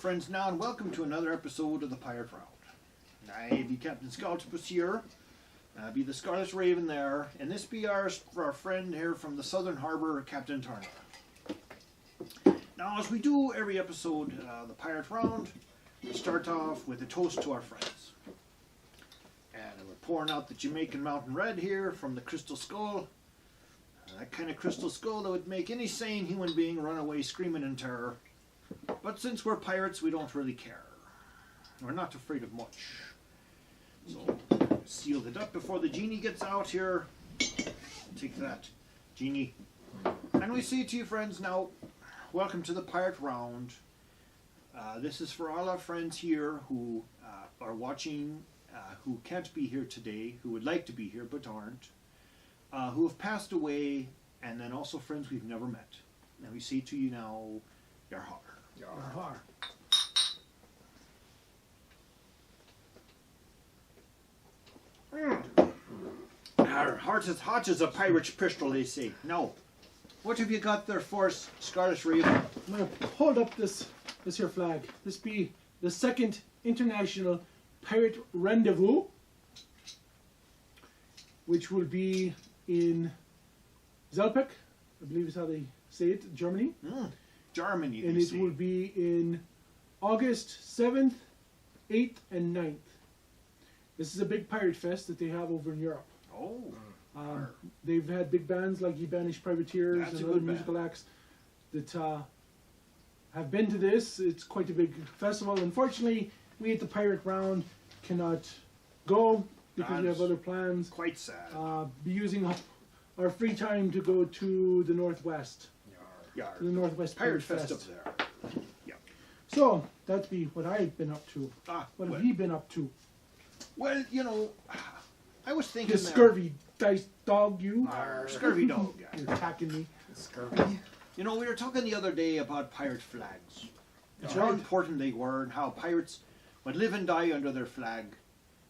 friends now, and welcome to another episode of the Pirate Round. I be Captain Scultopus here, be the Scarlet Raven there, and this be our friend here from the Southern Harbour, Captain Turner. Now, as we do every episode of the Pirate Round, we start off with a toast to our friends. And we're pouring out the Jamaican Mountain Red here from the Crystal Skull. That kind of crystal skull that would make any sane human being run away screaming in terror. But since we're pirates, we don't really care. We're not afraid of much. So, seal it up before the genie gets out here. Take that, genie. And we say to you friends now, welcome to the Pirate Round. This is for all our friends here who are watching, who can't be here today, who would like to be here but aren't. Who have passed away, and then also friends we've never met. And we say to you now, Yar har. Yar har. Our heart is hot as a pirate's pistol, they say. Now, what have you got there for us, Scarlet Raven? I'm going to hold up this here flag. This be the second International Pirate Rendezvous, which will be in Zelpec, I believe is how they say it, Germany. Germany, and it will be in August 7th, 8th, and 9th. This is a big pirate fest that they have over in Europe. Oh. They've had big bands like Ye Banished Privateers That's and other musical acts that have been to this. It's quite a big festival. Unfortunately, we at the Pirate Round cannot go because we have other plans. Quite sad. Be using up our free time to go to the Northwest. Yar. To the Northwest Pirate Fest up there. Yeah. So, that'd be what I've been up to. What have he been up to? Well, you know, I was thinking You scurvy dice dog, you. Scurvy dog. You're attacking me. Scurvy. You know, we were talking the other day about pirate flags. That's How right. important they were and how pirates would live and die under their flag.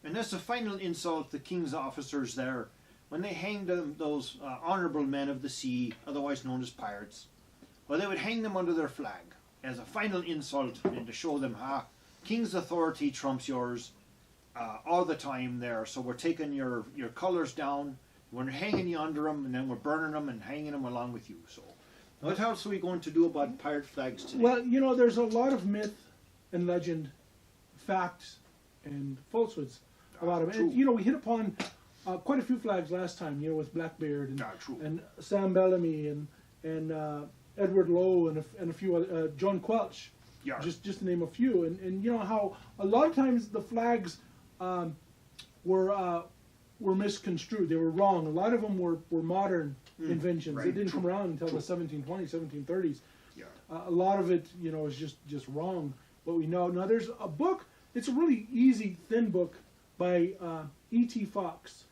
And that's a final insult to the king's officers there when they hanged those honourable men of the sea, otherwise known as pirates. Well, they would hang them under their flag as a final insult and to show them, king's authority trumps yours all the time there. So we're taking your colours down, we're hanging you under them, and then we're burning them and hanging them along with you. So what else are we going to do about pirate flags today? Well, you know, there's a lot of myth and legend, facts and falsehoods about them. And, you know, we hit upon quite a few flags last time, you know, with Blackbeard and Sam Bellamy and Edward Lowe and a few other, John Quelch, just to name a few. And you know how a lot of times the flags were misconstrued. They were wrong. A lot of them were modern inventions. They didn't come around until the 1720s, 1730s. A lot of it, you know, is just wrong. What we know now, there's a book. It's a really easy, thin book by E.T. Fox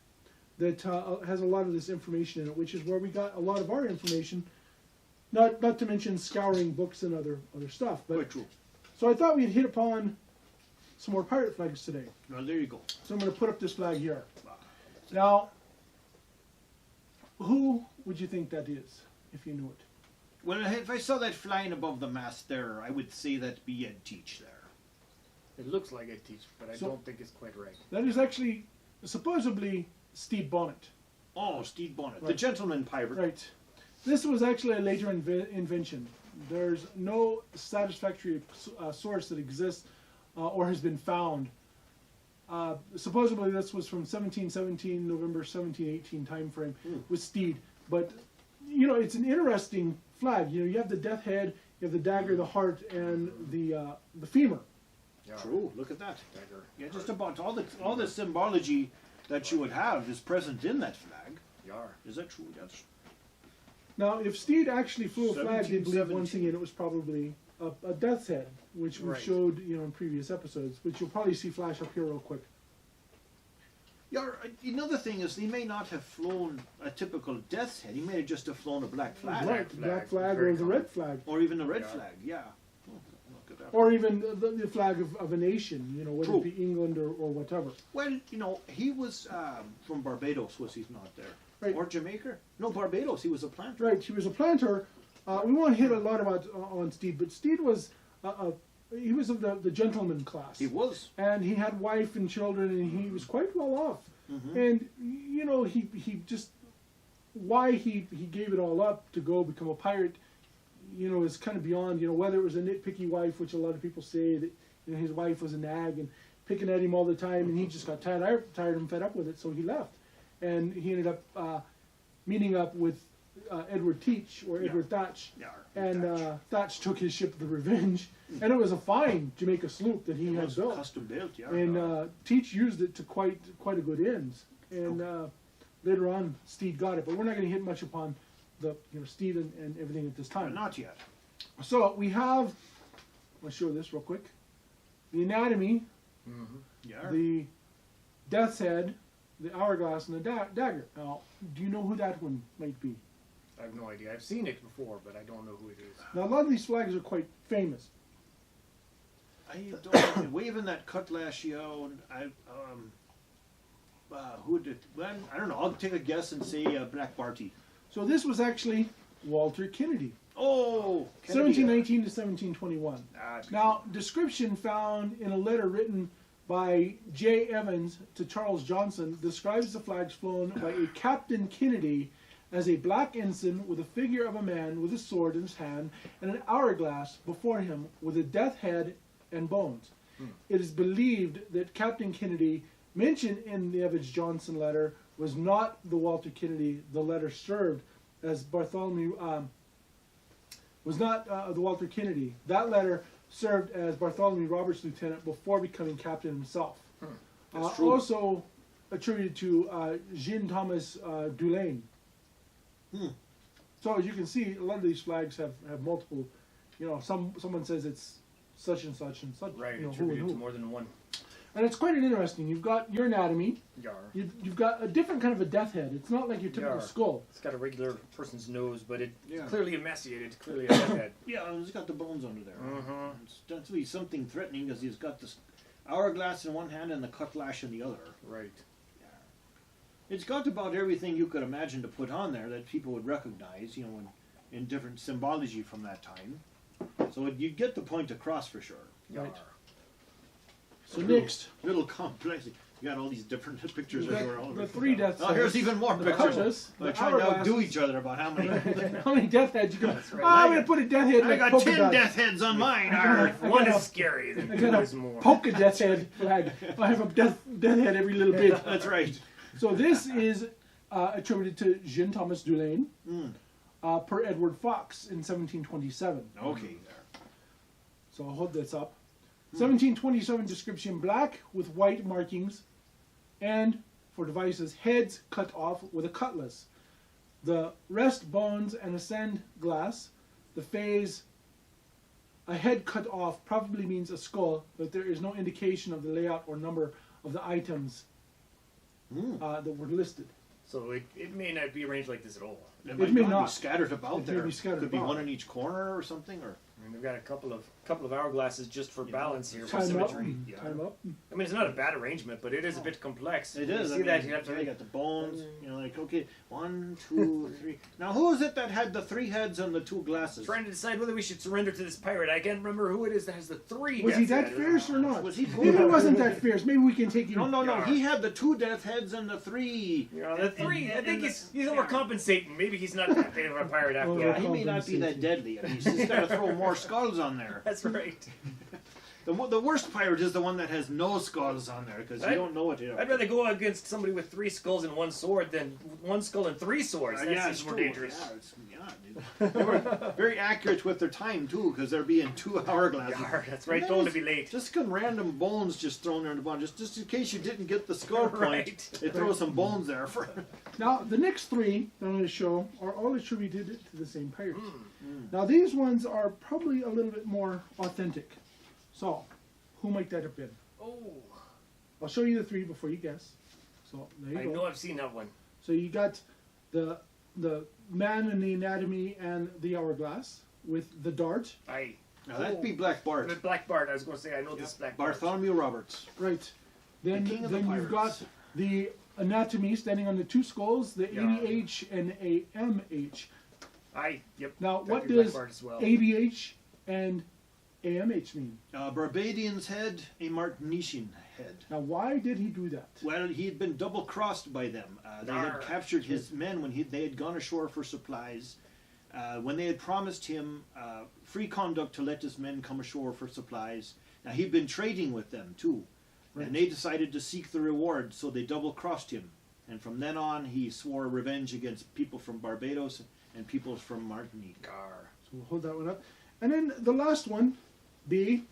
that has a lot of this information in it, which is where we got a lot of our information. Not to mention scouring books and other stuff. But so I thought we'd hit upon some more pirate flags today. Well, there you go. So I'm going to put up this flag here. Now, who would you think that is, if you knew it? Well, if I saw that flying above the mast there, I would say that'd be Ed Teach there. It looks like a teach, but I don't think it's quite right. That is actually supposedly Stede Bonnet. Oh, Stede Bonnet, Right. the gentleman pirate. Right. This was actually a later invention. There's no satisfactory source that exists or has been found. Supposedly this was from 1717, November 1718 time frame with Stede. But, you know, it's an interesting flag. You know, you have the death head, you have the dagger, the heart, and the femur. Yar. True, look at that. Dagger. Yeah, just about all the symbology that you would have is present in that flag. Yar. Is that true? That's Now, if Stede actually flew a flag, they believe one 1717. thing, and it was probably a death's head, which we showed, you know, in previous episodes, which you'll probably see flash up here real quick. Yeah, another thing is he may not have flown a typical death's head. He may have just have flown a black flag. Right, the black flag Very or the common. red flag. Or even a red flag, yeah. Oh, look at that. Or even the flag of a nation, you know, whether True. it be England or whatever. Well, you know, he was from Barbados, was he not there? Right. Or Jamaica? No, Barbados. He was a planter. Right, he was a planter. We won't hit a lot about on Stede, but Stede was he was of the gentleman class. He was. And he had wife and children, and he was quite well off. Mm-hmm. And you know, he just why he gave it all up to go become a pirate, you know, is kind of beyond, you know, whether it was a nitpicky wife, which a lot of people say that, you know, his wife was a nag and picking at him all the time, and he just got tired and fed up with it, so he left. And he ended up meeting up with Edward Teach, or Edward Thatch, and Thatch took his ship, the Revenge, and it was a fine Jamaica sloop that he had built. Custom built, yeah. And Teach used it to quite a good end. And later on, Stede got it, but we're not going to hit much upon the Stede and everything at this time. Not yet. So we have, I'll show this real quick. The anatomy, the death's head, the hourglass, and the dagger. Now, do you know who that one might be? I have no idea. I've seen it before, but I don't know who it is. Now, a lot of these flags are quite famous. I don't waving that cutlass, who did? Well, I don't know. I'll take a guess and say Black Barty. So this was actually Walter Kennedy. Oh, 1719 to 1721. Now, description found in a letter written by J. Evans to Charles Johnson describes the flags flown by a Captain Kennedy as a black ensign with a figure of a man with a sword in his hand and an hourglass before him with a death head and bones. It is believed that Captain Kennedy mentioned in the Evans Johnson letter was not the Walter Kennedy the letter served, as Bartholomew was not the Walter Kennedy. That letter served as Bartholomew Roberts' lieutenant before becoming captain himself. Also attributed to Jean Thomas Dulaien. So as you can see, a lot of these flags have multiple, you know, someone says it's such and such and such. Right, you know, attributed to more than one. And it's quite interesting. You've got your anatomy. Yar. You've got a different kind of a death head. It's not like your typical skull. It's got a regular person's nose, but it's clearly emaciated, clearly a death head. Yeah, he's got the bones under there. It's definitely something threatening because he's got this hourglass in one hand and the cutlass in the other. Right. Yeah. It's got about everything you could imagine to put on there that people would recognize, you know, in different symbology from that time. So you get the point across for sure. Right. So next, little complex. You got all these different pictures everywhere. The three death heads. Oh, here's even more pictures. They're trying to outdo each other about how many death heads you got. Right. Oh, I'm going to put a death head. I got 10 death heads on mine. One is scary. I got a polka death head flag. I have a death head every little bit. That's right. So this is attributed to Jean Thomas Dulaien per Edward Fox in 1727. Okay. So I'll hold this up. 1727 description: black with white markings, and for devices, heads cut off with a cutlass. The rest bones and ascend glass. The phase, a head cut off probably means a skull, but there is no indication of the layout or number of the items that were listed. So it may not be arranged like this at all. It may not be scattered about there. Could be one in each corner or something, or. I mean, we've got a couple of hourglasses just for balance here, for Time symmetry. up. Time up. I mean, it's not a bad arrangement, but it is a bit complex. It is. You see that? You have to. You got the bones. You know, like okay, 1, 2, 3. Now, who is it that had the 3 heads and the 2 glasses? Trying to decide whether we should surrender to this pirate. I can't remember who it is that has the 3. Was he that fierce or not? Was he? Maybe he wasn't that fierce. Maybe we can take him. No. He had the 2 death heads and the 3. You know, the 3. I think he's overcompensating. Maybe he's not that big of a pirate after all. Yeah, he may not be that deadly. I mean, he's got to throw more skulls on there. That's right. The worst pirate is the one that has no skulls on there because you don't know it. I'd rather go against somebody with 3 skulls and 1 sword than 1 skull and 3 swords. That's more dangerous. Yeah, they were very accurate with their time too because they're being 2 hourglasses. That's right. Don't be late. Just some random bones just thrown there in the bottom, just in case you didn't get the skull point. They throw some bones there for. Now the next 3 that I'm going to show are all attributed to the same pirate. Now these ones are probably a little bit more authentic. So, who might that have been? Oh. I'll show you the 3 before you guess. So, there you go. I know I've seen that one. So you got the man in the anatomy and the hourglass with the dart. Aye. Now that'd be Black Bart. Black Bart, I was going to say, I know this Black Bart. Bartholomew Roberts. Right. Then you've got the anatomy standing on the 2 skulls, the ADH and AMH. Aye, yep. Now, what does well. ABH and AMH mean? Barbadian's head, a Martinician head. Now, why did he do that? Well, he had been double-crossed by them. They had captured his men when they had gone ashore for supplies. When they had promised him free conduct to let his men come ashore for supplies. Now, he'd been trading with them, too. Right. And they decided to seek the reward, so they double-crossed him. And from then on, he swore revenge against people from Barbados and people from Martinique. So we'll hold that one up. And then the last one, B,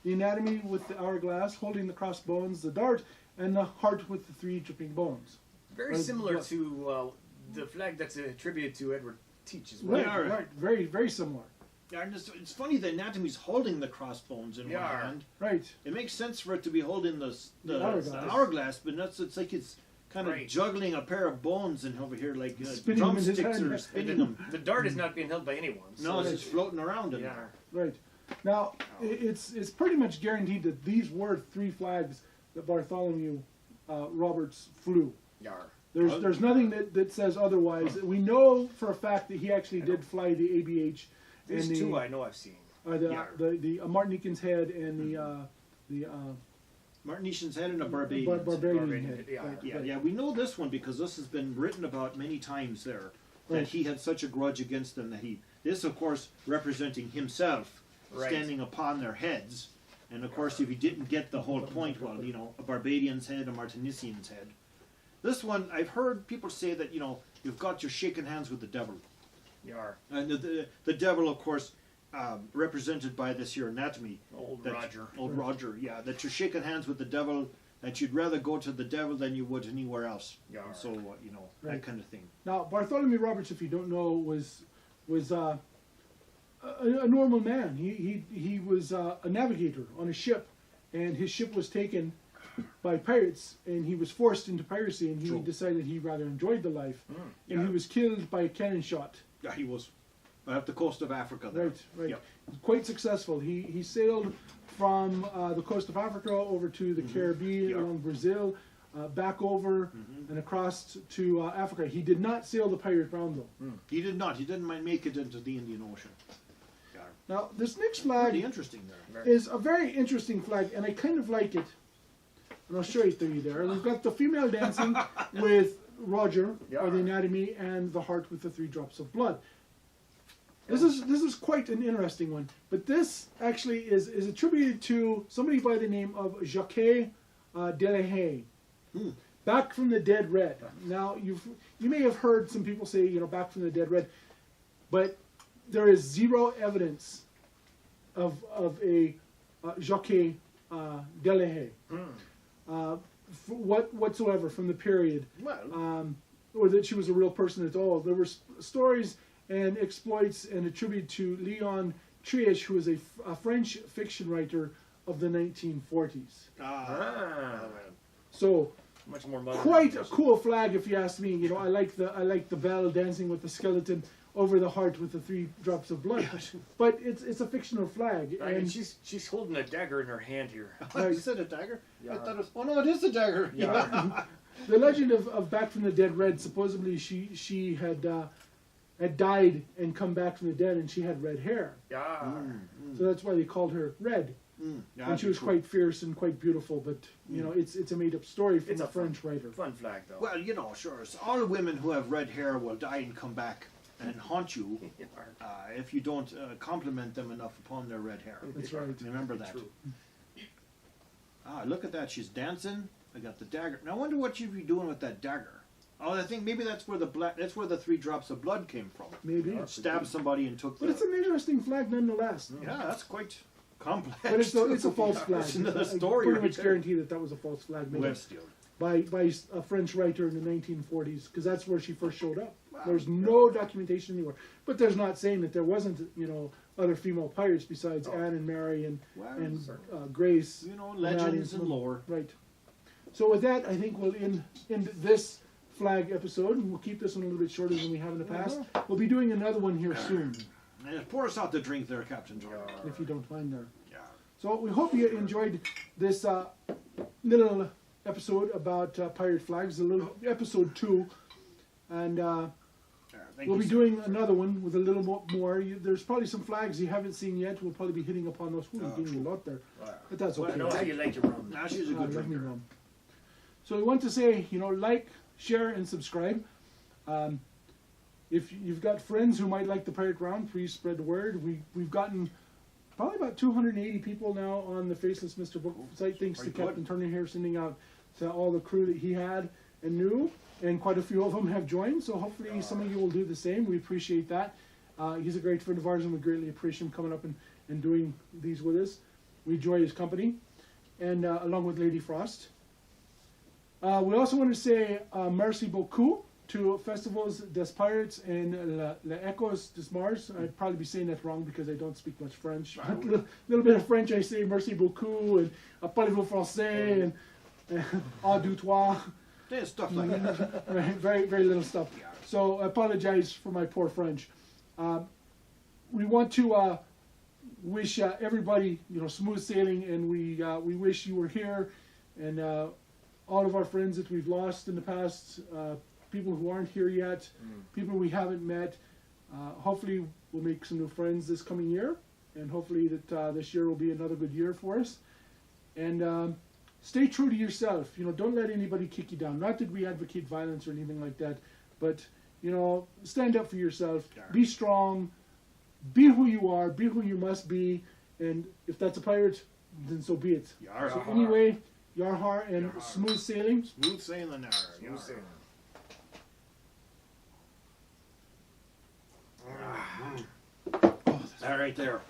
the anatomy with the hourglass, holding the crossbones, the dart, and the heart with the 3 dripping bones. Very similar to the flag that's attributed to Edward Teach as well. Right. Very, very similar. Yeah, and it's funny the anatomy's holding the crossbones in one hand. Right. It makes sense for it to be holding the hourglass, but it's like it's kind of juggling a pair of bones and over here like drumsticks or spinning them. The dart is not being held by anyone. No, it's just floating around in there. Right. Now, it's pretty much guaranteed that these were 3 flags that Bartholomew Roberts flew. There's nothing that says otherwise. We know for a fact that he actually did fly the ABH. There's 2 I know I've seen. The Martinican's head and the Martinician's head and a Barbadian head. Yeah, we know this one because this has been written about many times there. That he had such a grudge against them that this of course representing himself standing upon their heads. And of course if he didn't get the whole point, well, a Barbadian's head, a Martinician's head. This one, I've heard people say that, you've got your shaking hands with the devil. And the devil, of course, represented by this here anatomy. Old Roger, yeah. That you're shaking hands with the devil, that you'd rather go to the devil than you would anywhere else. So, that kind of thing. Now, Bartholomew Roberts, if you don't know, was a normal man. He was a navigator on a ship, and his ship was taken by pirates, and he was forced into piracy, and he decided he rather enjoyed the life, and he was killed by a cannon shot. Yeah, he was. Up the coast of Africa there. Right. Yep. Quite successful. He sailed from the coast of Africa over to the Caribbean, along Brazil, back over and across to Africa. He did not sail the pirate round, though. He did not. He didn't make it into the Indian Ocean. Now, this next flag interesting there. Is a very interesting flag, and I kind of like it. And I'll show it to you there. We've got the female dancing with Roger, or the anatomy, and the heart with the 3 drops of blood. This is quite an interesting one, but this actually is attributed to somebody by the name of Jacquotte Delahaye. Back from the Dead Red. Now you may have heard some people say Back from the Dead Red, but there is 0 evidence of a Jacquotte Delahaye whatsoever from the period, or that she was a real person at all. There were stories and exploits and attributed to Leon Triche, who was a French fiction writer of the 1940s. So much more modern. Quite a cool flag, if you ask me. I like the belle dancing with the skeleton over the heart with the 3 drops of blood. But it's a fictional flag. And she's holding a dagger in her hand here. Is it a dagger? I thought it was, oh no, it is a dagger. The legend of Back from the Dead Red, supposedly she had died and come back from the dead, and she had red hair. So that's why they called her Red. And she was quite fierce and quite beautiful, but it's a made-up story from a French writer. Fun flag, though. Well, sure. So all women who have red hair will die and come back and haunt you if you don't compliment them enough upon their red hair. That's right. Remember that. Look at that. She's dancing. I got the dagger. Now I wonder what she'd be doing with that dagger. Oh, I think maybe that's where the 3 drops of blood came from. Maybe. Stabbed somebody and took. But it's an interesting flag nonetheless. Yeah, that's quite complex. But it's a false flag. It's another story. I pretty much guarantee that was a false flag made by a French writer in the 1940s, because that's where she first showed up. There's no documentation anywhere. But there's not saying that there wasn't, other female pirates besides Anne and Mary and Grace. Legends and lore. Right. So with that, I think we'll end this flag episode, and we'll keep this one a little bit shorter than we have in the past. We'll be doing another one here soon. And pour us out the drink there, Captain Jordan. If you don't mind there. So we hope you enjoyed this little episode about pirate flags, a little episode 2. And We'll be doing another one with a little more. There's probably some flags you haven't seen yet. We'll probably be hitting upon those. We're getting a lot there, but that's okay. I know how you like your rum. Now she's a good drinker. So we want to say, like, share, and subscribe. If you've got friends who might like the Pirate Round, please spread the word. We've gotten probably about 280 people now on the Faceless Mr. Book site, thanks to Captain Turner here, sending out to all the crew that he had and knew, and quite a few of them have joined, so hopefully some of you will do the same. We appreciate that. He's a great friend of ours, and we greatly appreciate him coming up and doing these with us. We enjoy his company, and along with Lady Frost. We also want to say merci beaucoup to Festivals des Pirates and Les Echos des Mars. I'd probably be saying that wrong because I don't speak much French. A little bit of French I say merci beaucoup, and parlez-vous français, and au du toi. There's stuff like that. Right, very, very little stuff. So I apologize for my poor French. We want to wish everybody, smooth sailing, and we wish you were here, and all of our friends that we've lost in the past, people who aren't here yet, people we haven't met. Hopefully we'll make some new friends this coming year, and hopefully that this year will be another good year for us. And stay true to yourself. Don't let anybody kick you down. Not that we advocate violence or anything like that, but stand up for yourself. Be strong. Be who you are. Be who you must be. And if that's a pirate, then so be it. So anyway, yar har, and smooth sailing. Smooth sailing, Smooth sailing. That right there.